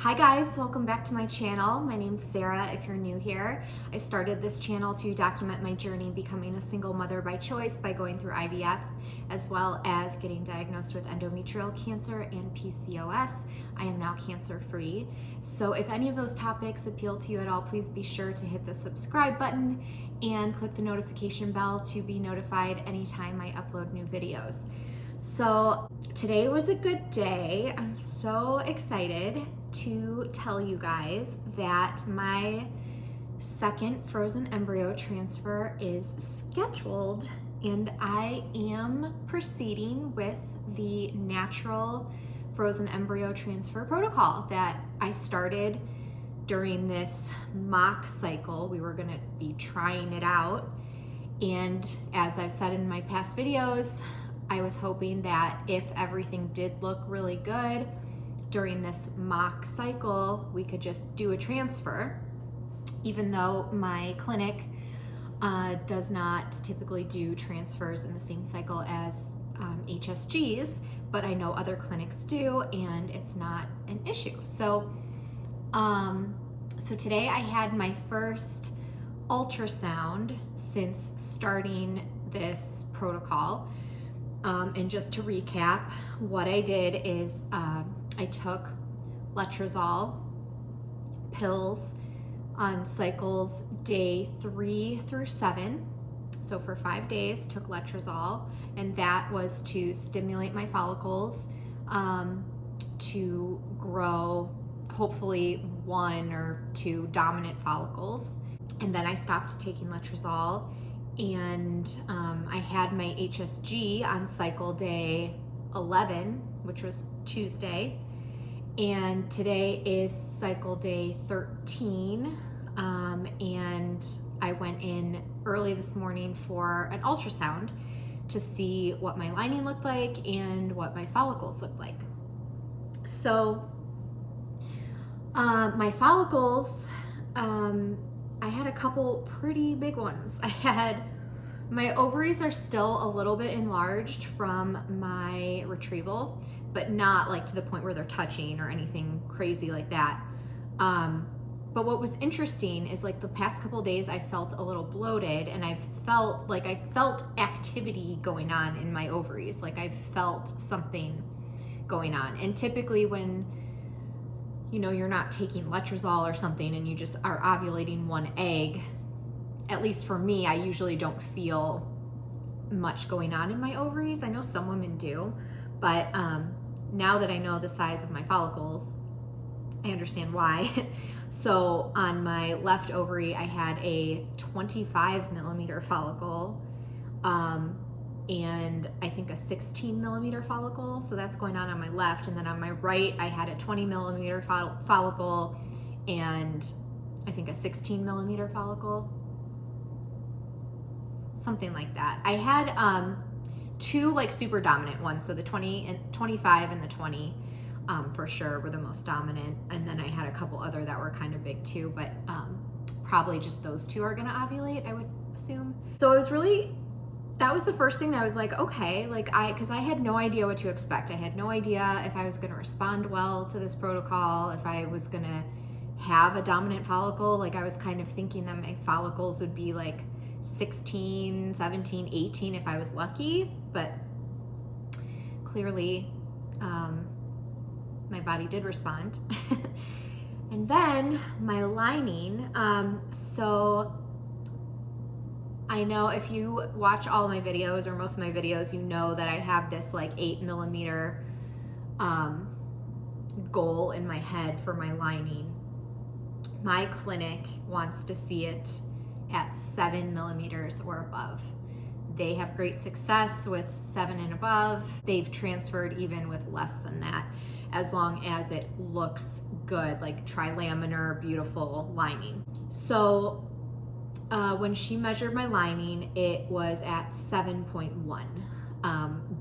Hi guys, welcome back to my channel. My name's Sarah if you're new here. I started this channel to document my journey becoming a single mother by choice by going through IVF, as well as getting diagnosed with endometrial cancer and PCOS. I am now cancer-free. So if any of those topics appeal to you at all, please be sure to hit the subscribe button and click the notification bell to be notified anytime I upload new videos. So today was a good day. I'm so excited to tell you guys that my second frozen embryo transfer is scheduled, and I am proceeding with the natural frozen embryo transfer protocol that I started during this mock cycle. We were gonna be trying it out, and as I've said in my past videos, I was hoping that if everything did look really good during this mock cycle, we could just do a transfer, even though my clinic does not typically do transfers in the same cycle as HSGs, but I know other clinics do, and it's not an issue. So today I had my first ultrasound since starting this protocol. And just to recap, what I did is I took letrozole pills on cycles day 3 through 7. So for 5 days, took letrozole, and that was to stimulate my follicles to grow hopefully 1 or 2 dominant follicles. And then I stopped taking letrozole, and I had my HSG on cycle day 11, which was Tuesday, and today is cycle day 13, and I went in early this morning for an ultrasound to see what my lining looked like and what my follicles looked like. So my follicles, I had a couple pretty big ones. My ovaries are still a little bit enlarged from my retrieval, but not like to the point where they're touching or anything crazy like that. But what was interesting is like the past couple days I felt a little bloated, and I felt activity going on in my ovaries. Like I felt something going on. And typically when you're not taking letrozole or something and you just are ovulating 1 egg, at least for me, I usually don't feel much going on in my ovaries. I know some women do, but now that I know the size of my follicles, I understand why. So on my left ovary, I had a 25 millimeter follicle, and I think a 16 millimeter follicle. So that's going on my left. And then on my right, I had a 20 millimeter follicle and I think a 16 millimeter follicle. Something like that. I had 2 like super dominant ones. So the 20 and 25 and the 20 for sure were the most dominant. And then I had a couple other that were kind of big too, but probably just those 2 are gonna ovulate, I would assume. So that was the first thing that I was like, okay, because I had no idea what to expect. I had no idea if I was gonna respond well to this protocol, if I was gonna have a dominant follicle. Like I was kind of thinking that my follicles would be like 16, 17, 18 if I was lucky, but clearly my body did respond. And then my lining, so I know if you watch all my videos or most of my videos, you know that I have this like 8 millimeter goal in my head for my lining. My clinic wants to see it at 7 millimeters or above. They have great success with 7 and above. They've transferred even with less than that, as long as it looks good, like trilaminar, beautiful lining. So when she measured my lining, it was at 7.1.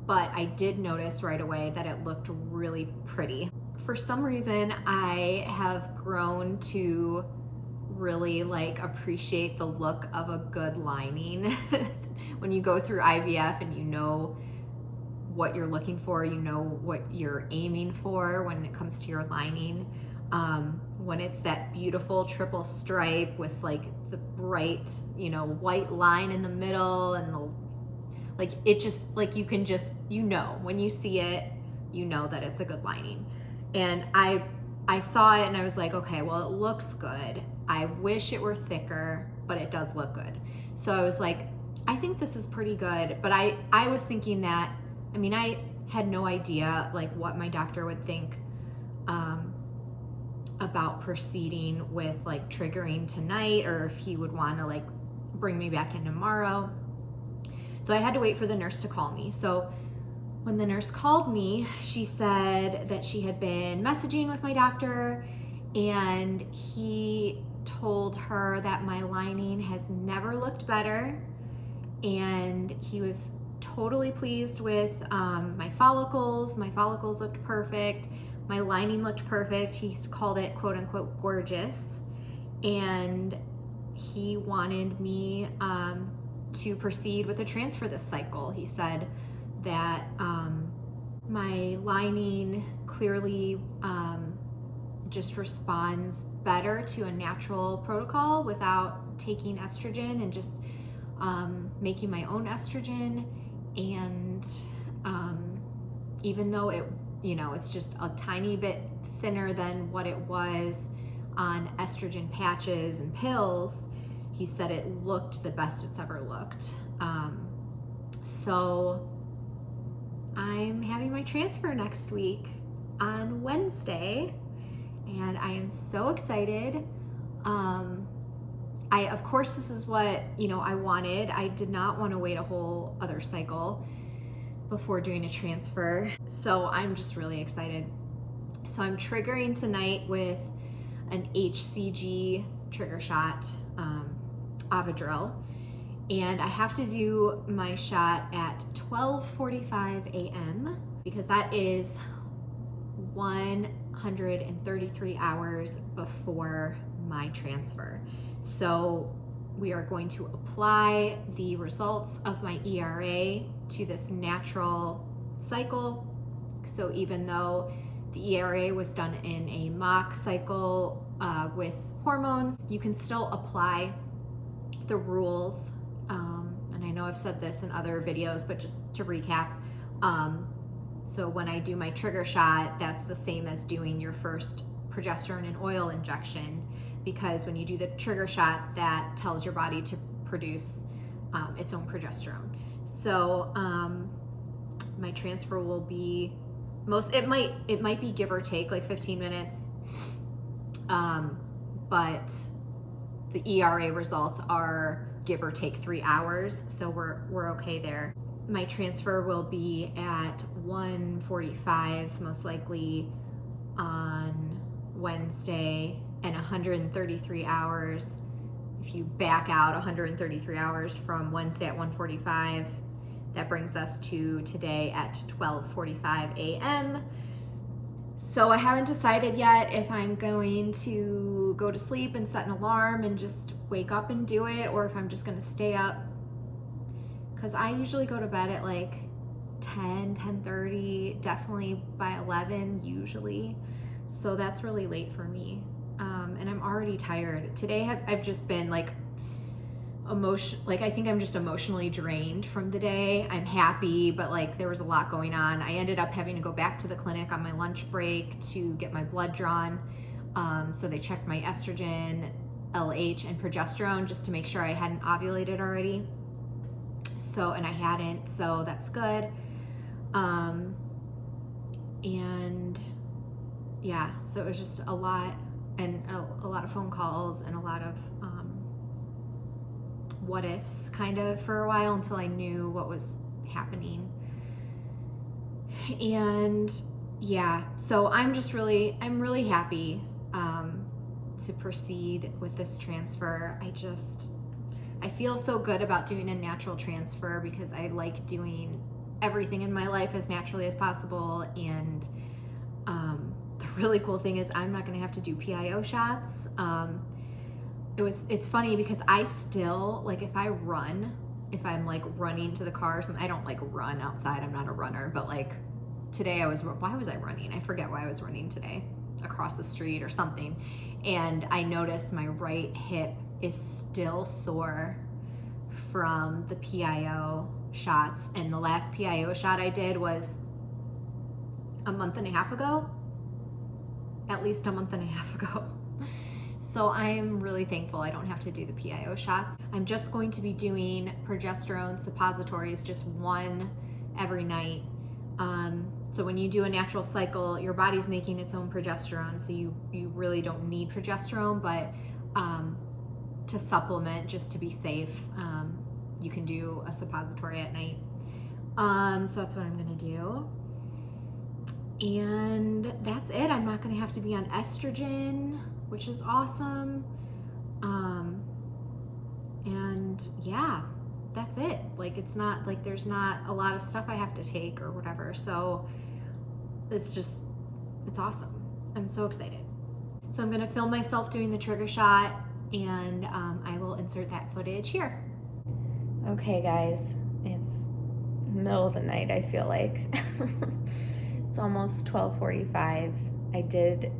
But I did notice right away that it looked really pretty. For some reason, I have grown to really appreciate the look of a good lining. When you go through IVF and you know what you're looking for, you know what you're aiming for when it comes to your lining. when it's that beautiful triple stripe with like the bright, white line in the middle, and it just, like, you can just, when you see it, that it's a good lining. And I saw it and I was like, okay, well, it looks good. I wish it were thicker, but it does look good. So I was like, I think this is pretty good. But I was thinking that, I had no idea like what my doctor would think about proceeding with like triggering tonight, or if he would want to like bring me back in tomorrow. So I had to wait for the nurse to call me. So when the nurse called me, she said that she had been messaging with my doctor, and he told her that my lining has never looked better, and he was totally pleased with my follicles. My follicles looked perfect. My lining looked perfect. He called it quote unquote gorgeous, and he wanted me to proceed with a transfer this cycle. He said that my lining clearly just responds better to a natural protocol without taking estrogen, and just making my own estrogen. And even though it's just a tiny bit thinner than what it was on estrogen patches and pills, he said it looked the best it's ever looked. So I'm having my transfer next week on Wednesday, and I am so excited. Of course, this is what, I wanted. I did not want to wait a whole other cycle before doing a transfer. So I'm just really excited. So I'm triggering tonight with an HCG trigger shot, Ovidrel, and I have to do my shot at 12:45 a.m. because that is 133 hours before my transfer. So we are going to apply the results of my ERA to this natural cycle. So even though the ERA was done in a mock cycle with hormones, you can still apply the rules. And I know I've said this in other videos, but just to recap, so when I do my trigger shot, that's the same as doing your first progesterone and oil injection, because when you do the trigger shot, that tells your body to produce its own progesterone. So my transfer will be it might be give or take like 15 minutes, but the ERA results are give or take 3 hours, so we're okay there. My transfer will be at 1:45 most likely on Wednesday, and 133 hours. If you back out 133 hours from Wednesday at 1:45, that brings us to today at 12:45 a.m. So I haven't decided yet if I'm going to go to sleep and set an alarm and just wake up and do it, or if I'm just going to stay up, because I usually go to bed at like 10:30, definitely by 11 usually. So that's really late for me. And I'm already tired. Today I've just been like I think I'm just emotionally drained from the day. I'm happy, but like there was a lot going on. I ended up having to go back to the clinic on my lunch break to get my blood drawn. So they checked my estrogen, LH, and progesterone just to make sure I hadn't ovulated already. So, and I hadn't, so that's good. And yeah, so it was just a lot, and a lot of phone calls and a lot of what ifs kind of for a while until I knew what was happening. And yeah, so I'm really happy to proceed with this transfer. I feel so good about doing a natural transfer because I like doing everything in my life as naturally as possible. And the really cool thing is I'm not going to have to do PIO shots. It's funny because I still, like, if I'm like running to the car or something, I don't like run outside. I'm not a runner, but like today why was I running? I forget why I was running today. across the street or something, and I noticed my right hip is still sore from the PIO shots, and the last PIO shot I did was a month and a half ago, at least a month and a half ago. So I'm really thankful I don't have to do the PIO shots. I'm just going to be doing progesterone suppositories, just one every night. So when you do a natural cycle, your body's making its own progesterone, so you really don't need progesterone, but to supplement, just to be safe, you can do a suppository at night. So that's what I'm gonna do. And that's it. I'm not gonna have to be on estrogen, which is awesome. And yeah, that's it. Like, it's not like there's not a lot of stuff I have to take or whatever. So it's awesome. I'm so excited. So I'm gonna film myself doing the trigger shot, and I will insert that footage here. Okay guys, it's middle of the night, I feel like. It's almost 12:45. I did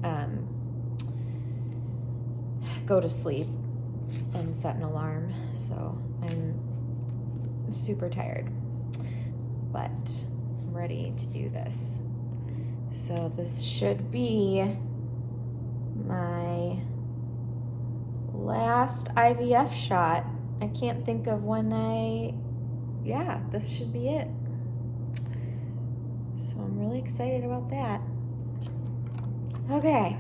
go to sleep and set an alarm, so I'm super tired, but I'm ready to do this. So this should be my last IVF shot. I can't think of when yeah, this should be it. So I'm really excited about that. Okay.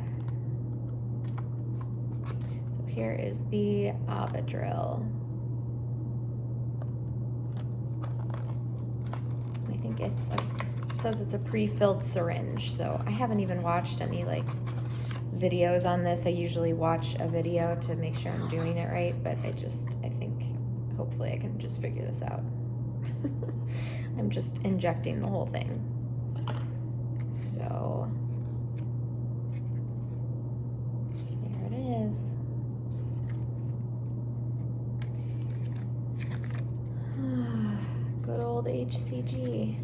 So here is the Ovidrel. I think it says it's a pre-filled syringe, so I haven't even watched any like videos on this. I usually watch a video to make sure I'm doing it right, but I think hopefully I can just figure this out. I'm just injecting the whole thing. So there it is. Good old HCG.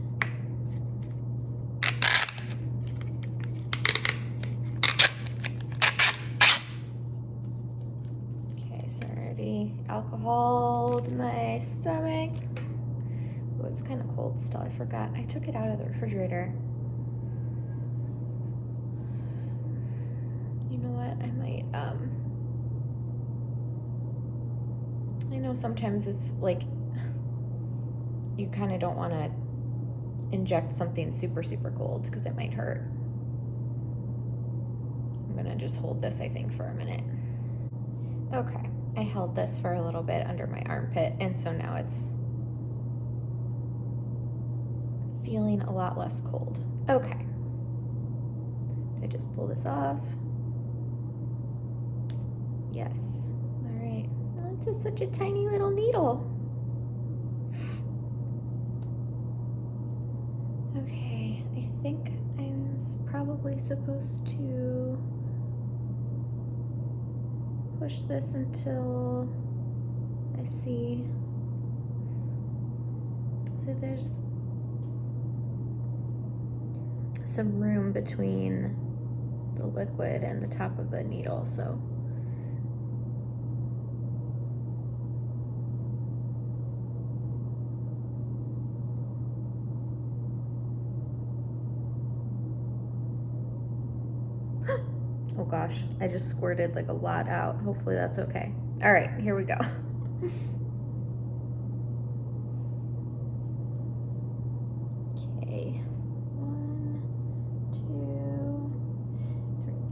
Alcohol to my stomach. Oh, it's kind of cold still. I forgot. I took it out of the refrigerator. You know what? I might, I know sometimes it's like you kind of don't want to inject something super, super cold because it might hurt. I'm going to just hold this, I think, for a minute. Okay. I held this for a little bit under my armpit, and so now it's feeling a lot less cold. Okay. I just pull this off. Yes. All right. Oh, it's just such a tiny little needle. Okay. I think I'm probably supposed to push this until I see there's some room between the liquid and the top of the needle, so oh gosh, I just squirted like a lot out. Hopefully that's okay. All right, here we go. Okay, 1, 2, 3.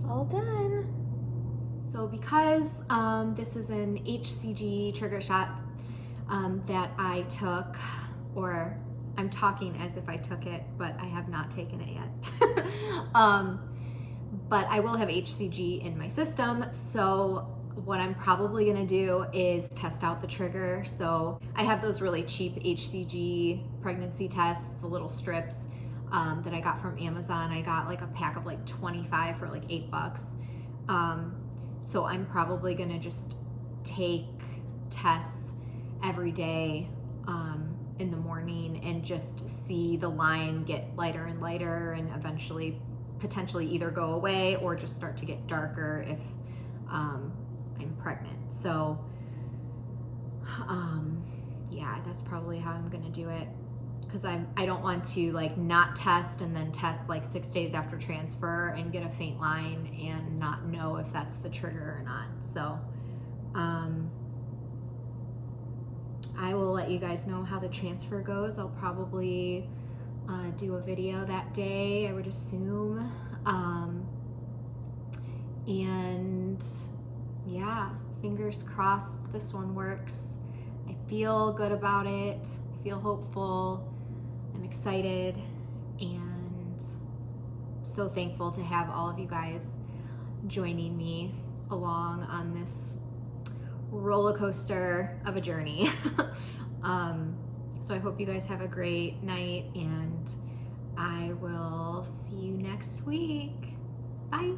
All done. So because this is an HCG trigger shot that I took, or I'm talking as if I took it, but I have not taken it yet. But I will have HCG in my system, so what I'm probably gonna do is test out the trigger. So I have those really cheap HCG pregnancy tests, the little strips that I got from Amazon. I got like a pack of like 25 for like $8. So I'm probably gonna just take tests every day in the morning and just see the line get lighter and lighter and eventually potentially either go away or just start to get darker if I'm pregnant. So yeah, that's probably how I'm gonna do it, because I don't want to like not test and then test like 6 days after transfer and get a faint line and not know if that's the trigger or not. So I will let you guys know how the transfer goes. I'll probably do a video that day, I would assume. And yeah, fingers crossed this one works. I feel good about it. I feel hopeful. I'm excited and so thankful to have all of you guys joining me along on this roller coaster of a journey. So I hope you guys have a great night, and I will see you next week. Bye.